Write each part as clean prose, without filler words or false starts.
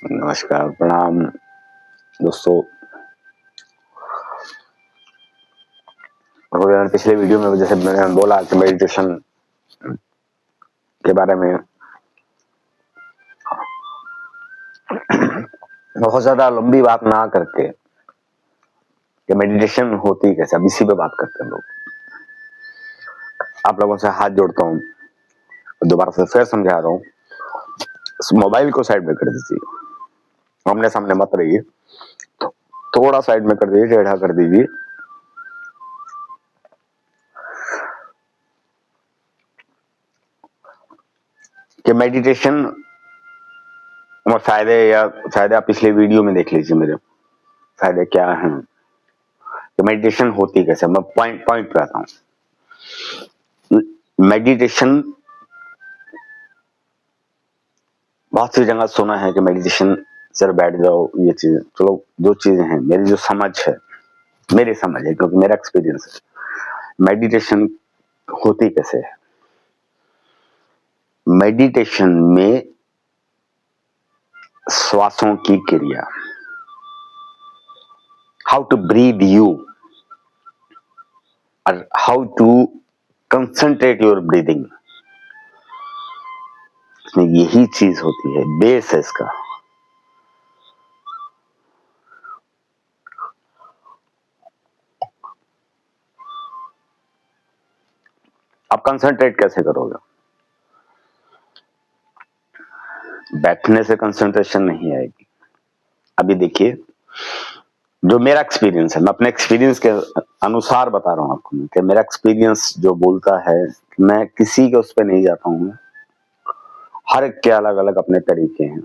नमस्कार, प्रणाम दोस्तों। पिछले वीडियो में जैसे मैंने बोला कि मेडिटेशन के बारे में बहुत ज्यादा लंबी बात ना करके कि मेडिटेशन होती कैसे, अब इसी पे बात करते हैं लोग। आप लोगों से हाथ जोड़ता हूँ, दोबारा से फिर समझा रहा हूँ, मोबाइल को साइड में कर दीजिए, आमने सामने मत रहिए, थोड़ा साइड में कर दीजिए, टेढ़ा कर दीजिए। कि मेडिटेशन और फायदे आप पिछले वीडियो में देख लीजिए। मेरे फायदे क्या हैं, कि मेडिटेशन होती कैसे। मैं पॉइंट पे आता हूँ। मेडिटेशन बहुत सी जगह सुना है कि मेडिटेशन सिर्फ बैठ जाओ, ये चीज चलो। जो चीजें हैं, मेरी जो समझ है, मेरी समझ है, क्योंकि मेरा एक्सपीरियंस है। मेडिटेशन होती कैसे है? मेडिटेशन में श्वासों की क्रिया, हाउ टू ब्रीद यू, और how to concentrate your breathing, यही चीज होती है, बेस है इसका। आप कंसंट्रेट कैसे करोगे? बैठने से कंसंट्रेशन नहीं आएगी। अभी देखिए, जो मेरा एक्सपीरियंस है, मैं अपने एक्सपीरियंस के अनुसार बता रहा हूँ आपको कि मेरा एक्सपीरियंस जो बोलता है, मैं किसी के उस पर नहीं जाता हूँ। हर एक के अलग अलग अपने तरीके हैं।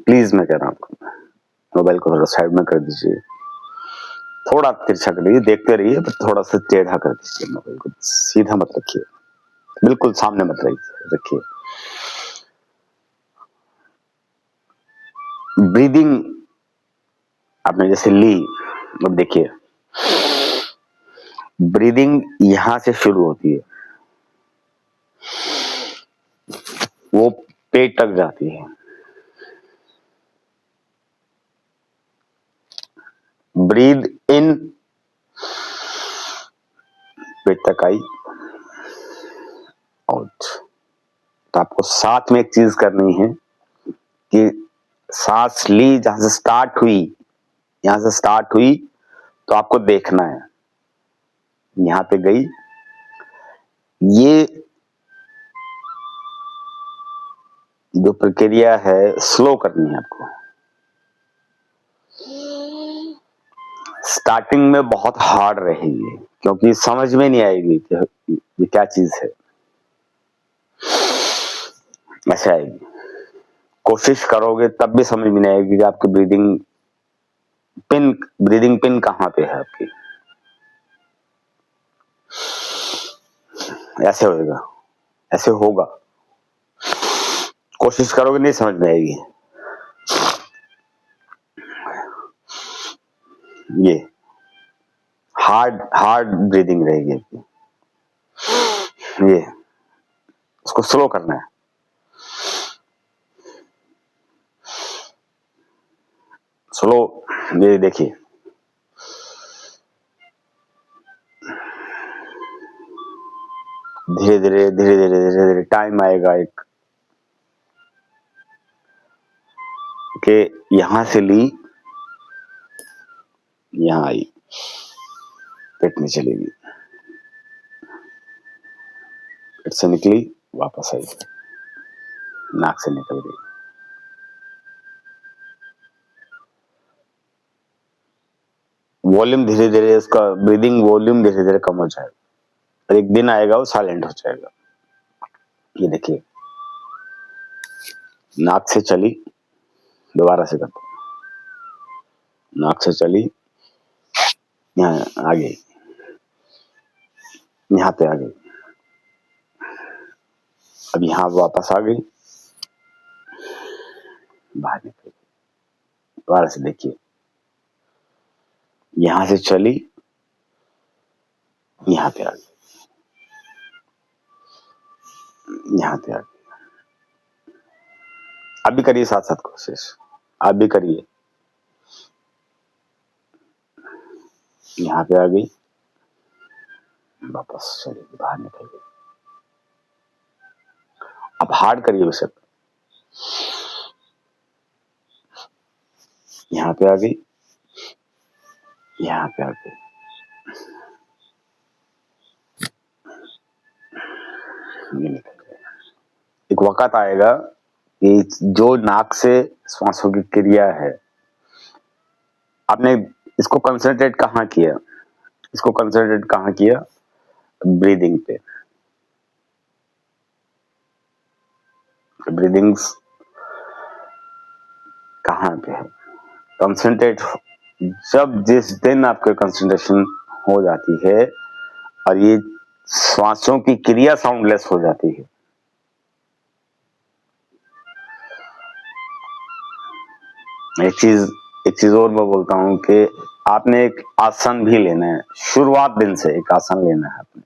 प्लीज मैं कह रहा हूँ आपको, मोबाइल को थोड़ा साइड में कर दीजिए, थोड़ा तिरछा कर लीजिए, देखते रहिए, पर थोड़ा सा टेढ़ा कर दीजिए। मोबाइल को सीधा मत रखिए, बिल्कुल सामने मत रखिए। ब्रीदिंग आपने जैसे ली, अब देखिए, ब्रीदिंग यहां से शुरू होती है, वो पेट तक जाती है। ब्रीद इन, पेट तक आई, आउट। तो आपको साथ में एक चीज करनी है कि सांस ली, जहां से स्टार्ट हुई, यहां से स्टार्ट हुई, तो आपको देखना है यहां पे गई। ये जो प्रक्रिया है, स्लो करनी है आपको। स्टार्टिंग में बहुत हार्ड रहेगी, क्योंकि समझ में नहीं आएगी कि ये क्या चीज है। ऐसे आएगी, कोशिश करोगे तब भी समझ में नहीं आएगी कि आपकी ब्रीदिंग पिन कहाँ पे है आपकी। ऐसे होएगा, ऐसे होगा, कोशिश करोगे नहीं समझ में आएगी। ये हार्ड ब्रीदिंग रहेगी आपकी। ये उसको स्लो करना है, स्लो। ये देखिए, धीरे धीरे धीरे धीरे धीरे धीरे टाइम आएगा एक कि यहां से ली, यहां आई, पेट में चलेगी, पेट से निकली, वापस आई, नाक से निकल गई। वॉल्यूम धीरे धीरे, उसका ब्रीदिंग वॉल्यूम धीरे धीरे कम हो जाएगा, और एक दिन आएगा वो साइलेंट हो जाएगा। ये देखिए, नाक से चली, दोबारा से करता हूं, नाक से चली, यहाँ आ गई, यहाँ पे आ गई, अब यहाँ वापस आ गई, बाहर निकल गई। दोबारा से देखिए, यहां से चली, यहाँ पे आ गए, यहाँ पे आ गए। आप भी करिए साथ साथ कोशिश, आप भी करिए। यहाँ पे आ गई, वापस चलिए बाहर निकल गए। आप हार्ड करिए उसे, यहाँ पे आ गई, यहाँ पे आ गई, ये निकल गए। एक वक्त आएगा कि जो नाक से श्वासों की क्रिया है, आपने इसको कंसंट्रेट कहाँ किया, इसको कंसंट्रेट कहाँ किया, ब्रीदिंग पे। ब्रीदिंग्स कहाँ पे है, कंसंट्रेट। जब जिस दिन आपके कंसंट्रेशन हो जाती है और ये श्वासों की क्रिया साउंडलेस हो जाती है, एक चीज और मैं बोलता हूं कि आपने एक आसन भी लेना है, शुरुआत दिन से एक आसन लेना है आपने।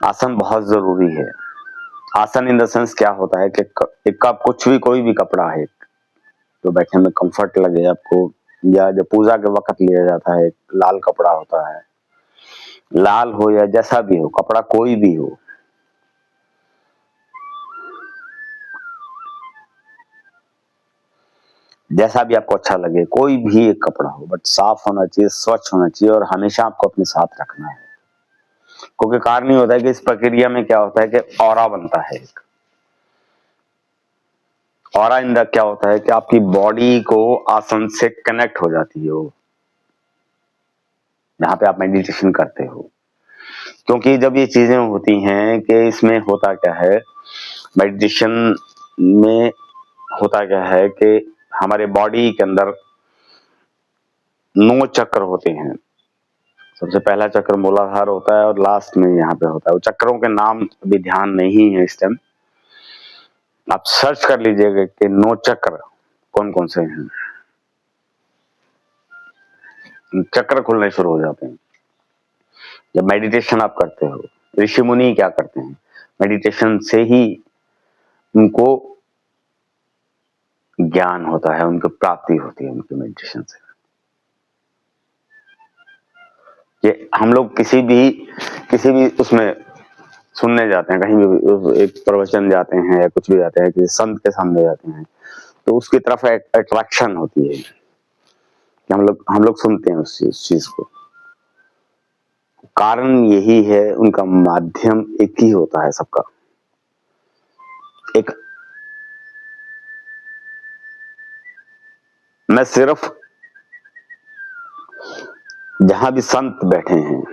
आसन बहुत जरूरी है। आसन इन द सेंस क्या होता है कि एक आप कुछ भी, कोई भी कपड़ा है तो बैठने में कंफर्ट लगे आपको, या जब पूजा के वक्त लिया जाता है, एक लाल कपड़ा होता है, लाल हो या जैसा भी हो, कपड़ा कोई भी हो, जैसा भी आपको अच्छा लगे, कोई भी एक कपड़ा हो, बट साफ होना चाहिए, स्वच्छ होना चाहिए, और हमेशा आपको अपने साथ रखना है। क्योंकि कारण नहीं होता है कि इस प्रक्रिया में क्या होता है कि ऑरा बनता है। एक ऑरा इन द क्या होता है कि आपकी बॉडी को आसन से कनेक्ट हो जाती है वो, जहां पे आप मेडिटेशन करते हो। क्योंकि जब ये चीजें होती हैं कि इसमें होता क्या है, मेडिटेशन में होता क्या है कि हमारे बॉडी के अंदर 9 चक्र होते हैं। सबसे पहला चक्र मूलाधार होता है और लास्ट में यहाँ पे होता है। वो चक्रों के नाम अभी ध्यान नहीं है इस टाइम, आप सर्च कर लीजिएगा कि 9 चक्र कौन कौन से हैं। चक्र खुलने शुरू हो जाते हैं जब मेडिटेशन आप करते हो। ऋषि मुनि क्या करते हैं, मेडिटेशन से ही उनको ज्ञान होता है, उनको प्राप्ति होती है उनकी मेडिटेशन से। ये हम लोग किसी भी उसमें सुनने जाते हैं, कहीं भी एक प्रवचन जाते हैं या कुछ भी जाते हैं, किसी संत के सामने जाते हैं, तो उसकी तरफ अट्रैक्शन होती है कि हम लोग सुनते हैं उस चीज को। कारण यही है, उनका माध्यम एक ही होता है सबका। एक मैं सिर्फ जहां भी संत बैठे हैं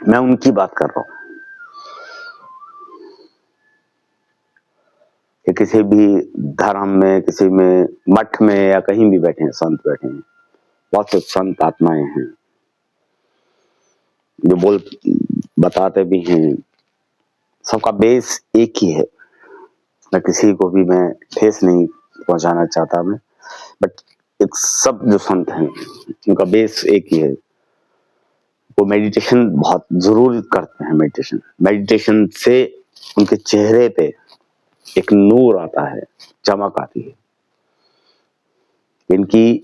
मैं उनकी बात कर रहा हूं, कि किसी भी धर्म में, किसी में मठ में या कहीं भी बैठे हैं, संत बैठे हैं, बहुत से संत आत्माएं हैं जो बताते भी हैं। सबका बेस एक ही है। मैं किसी को भी मैं ठेस नहीं पहुंचाना चाहता मैं, बट एक सब जो संत हैं उनका बेस एक ही है। वो मेडिटेशन बहुत जरूर करते हैं। मेडिटेशन से उनके चेहरे पे एक नूर आता है, चमक आती है। इनकी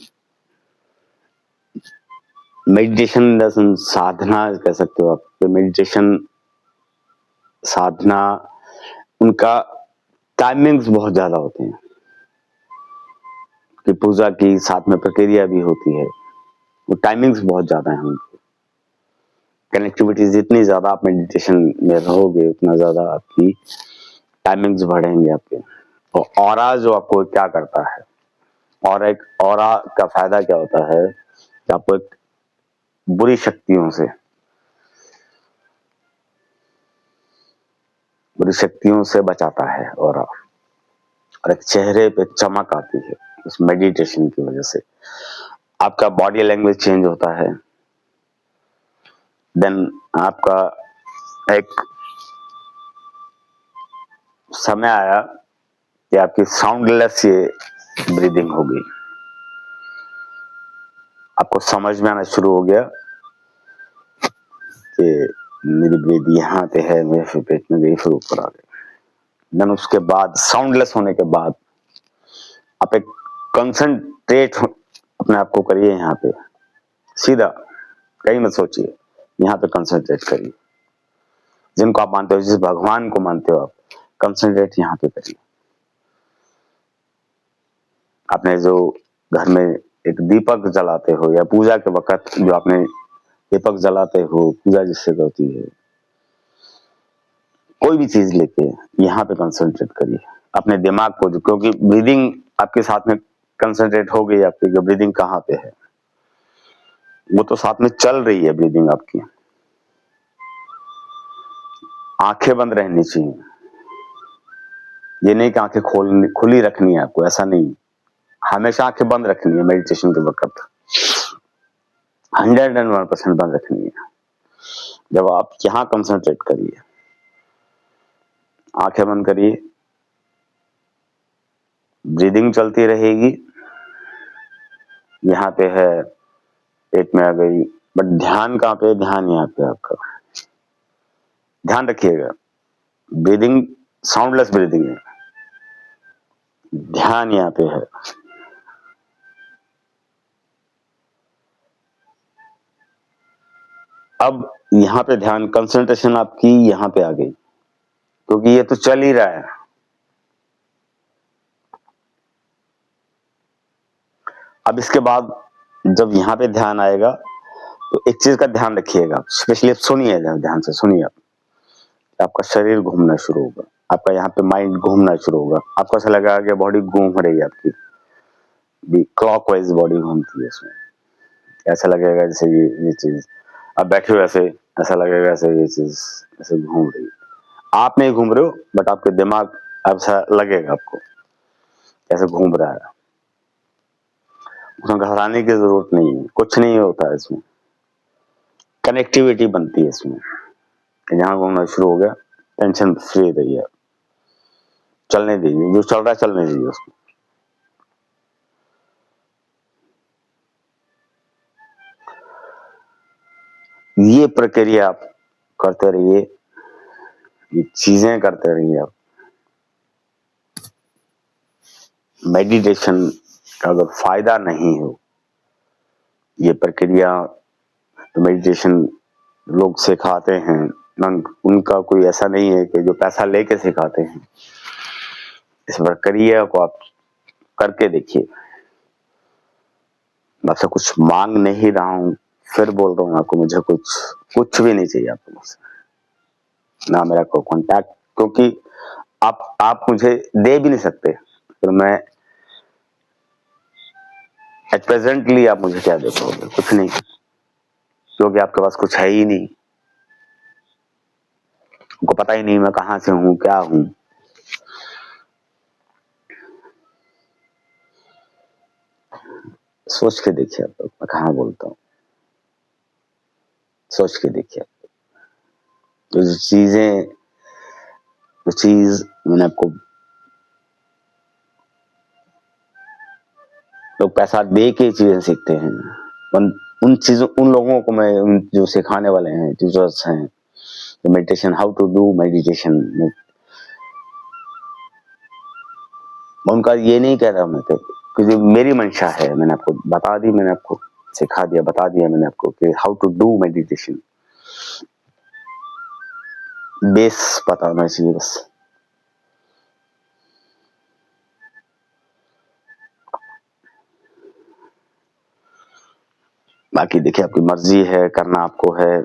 मेडिटेशन साधना कह सकते हो आप। मेडिटेशन साधना उनका टाइमिंग्स बहुत ज्यादा होते हैं कि पूजा की साथ में प्रक्रिया भी होती है, वो टाइमिंग्स बहुत ज्यादा है उनकी। कनेक्टिविटी जितनी ज्यादा आप मेडिटेशन में रहोगे उतना ज्यादा आपकी टाइमिंग्स बढ़ेंगे आपके। और ऑरा जो आपको क्या करता है, और एक ऑरा का फायदा क्या होता है कि आपको एक बुरी शक्तियों से बचाता है ऑरा, और एक चेहरे पे चमक आती है उस मेडिटेशन की वजह से। आपका बॉडी लैंग्वेज चेंज होता है। देन आपका एक समय आया कि आपकी साउंडलेस ये ब्रीदिंग होगी। आपको समझ में आना शुरू हो गया कि मेरी ब्रीथ यहाँ पे है, मेरे फिर पेट में गई, फिर ऊपर आ गई। देन उसके बाद साउंडलेस होने के बाद आप एक कंसंट्रेट अपने आप को करिए यहाँ पे, सीधा कहीं मत सोचिए, यहाँ पे कंसंट्रेट करिए। जिनको आप मानते हो, जिस भगवान को मानते हो आप, कंसंट्रेट यहाँ पे करिए। आपने जो घर में एक दीपक जलाते हो या पूजा के वक्त जो आपने दीपक जलाते हो, पूजा जिससे होती है, कोई भी चीज लेके यहाँ पे कंसंट्रेट करिए अपने दिमाग को, क्योंकि ब्रीदिंग आपके साथ में कंसंट्रेट हो गई आपकी, जो ब्रीदिंग कहाँ पे है, वो तो साथ में चल रही है ब्रीदिंग आपकी। आंखें बंद रहनी चाहिए, ये नहीं कि आंखें खुली रखनी है आपको, ऐसा नहीं, हमेशा आंखें बंद रखनी है मेडिटेशन के वक्त, 101% बंद रखनी है। जब आप यहाँ कंसंट्रेट करिए, आंखें बंद करिए, ब्रीदिंग चलती रहेगी, यहाँ पे है, पेट में आ गई, बट ध्यान कहाँ पे? ध्यान यहाँ पे आपका, ध्यान रखिएगा, ब्रीदिंग साउंडलेस ब्रीदिंग है, ध्यान यहाँ पे है। अब यहाँ पे ध्यान, कंसंट्रेशन आपकी यहाँ पे आ गई, क्योंकि ये तो चल ही रहा है। अब इसके बाद जब यहाँ पे ध्यान आएगा तो एक चीज का ध्यान रखिएगा, स्पेशली सुनिए, ध्यान से सुनिए। आपका शरीर घूमना शुरू होगा, आपका यहाँ पे माइंड घूमना शुरू होगा, आपको ऐसा लगेगा कि बॉडी घूम रही है आपकी, भी क्लॉकवाइज बॉडी घूमती है इसमें, ऐसा लगेगा जैसे ये चीज आप बैठे हो ऐसे, ऐसा लगेगा ऐसे ये चीज ऐसे घूम रही है। आप नहीं घूम रहे हो, बट आपके दिमाग ऐसा लगेगा आपको ऐसे घूम रहा है। उसमें घबराने की जरूरत नहीं है, कुछ नहीं होता है इसमें, कनेक्टिविटी बनती है इसमें। जहां घूमना शुरू हो गया, टेंशन फ्री रहिए, चलने दीजिए, जो चल रहा है चलने दीजिए उसको। ये प्रक्रिया आप करते रहिए, ये चीजें करते रहिए आप। मेडिटेशन का अगर फायदा नहीं हो, ये प्रक्रिया तो मेडिटेशन लोग सिखाते हैं, उनका कोई ऐसा नहीं है कि जो पैसा लेके सिखाते हैं। इस प्रक्रिया को आप करके देखिए। मैं आपसे कुछ मांग नहीं रहा हूं, फिर बोल रहा हूं आपको, मुझे कुछ भी नहीं चाहिए आपको मुझसे, ना मेरा कोई कॉन्टैक्ट, क्योंकि आप मुझे दे भी नहीं सकते, तो मैं एट प्रेजेंटली आप मुझे क्या दे पाओगे? कुछ नहीं, क्योंकि आपके पास कुछ है ही नहीं, आपको पता ही नहीं मैं कहां से हूं, क्या हूं। सोच के देखिए आप लोग, मैं कहां बोलता हूं, सोच के देखिए। तो जो चीज मैंने आपको, लोग पैसा दे के चीजें सीखते हैं, उन लोगों को मैं, जो सिखाने वाले हैं, टीचर्स हैं, meditation, how to do meditation, मैं उनका ये नहीं कह रहा मैं, क्योंकि मेरी मंशा है, मैंने आपको बता दी, मैंने आपको सिखा दिया, बता दिया मैंने आपको कि how to do meditation, base पता होना चाहिए बस। बाकी देखिए, आपकी मर्जी है, करना आपको है।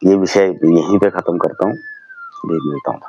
ये विषय यहीं पे खत्म करता हूँ, देख लेता हूँ।